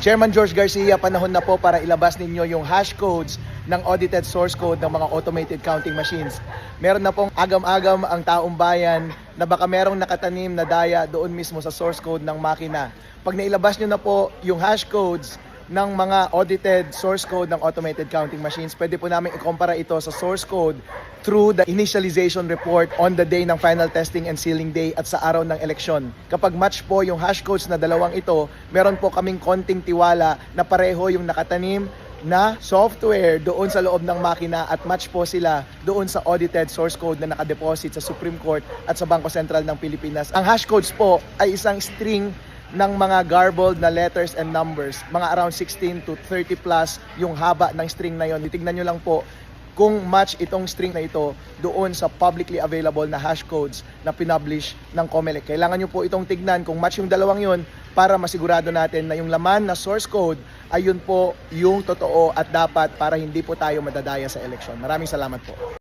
Chairman George Garcia, panahon na po para ilabas ninyo yung hash codes ng audited source code ng mga automated counting machines. Meron na pong agam-agam ang taong bayan na baka merong nakatanim na daya doon mismo sa source code ng makina. Pag nailabas nyo na po yung hash codes ng mga audited source code ng automated counting machines, pwede po namin ikumpara ito sa source code through the initialization report on the day ng final testing and sealing day at sa araw ng eleksyon. Kapag match po yung hash codes na dalawang ito, meron po kaming konting tiwala na pareho yung nakatanim na software doon sa loob ng makina at match po sila doon sa audited source code na nakadeposit sa Supreme Court at sa Bangko Sentral ng Pilipinas. Ang hash codes po ay isang string ng mga garbled na letters and numbers. Mga around 16 to 30 plus yung haba ng string na yon. Titignan nyo lang po kung match itong string na ito doon sa publicly available na hash codes na pinublish ng COMELEC. Kailangan nyo po itong tignan kung match yung dalawang yon para masigurado natin na yung laman na source code ay yun po yung totoo at dapat para hindi po tayo madadaya sa eleksyon. Maraming salamat po.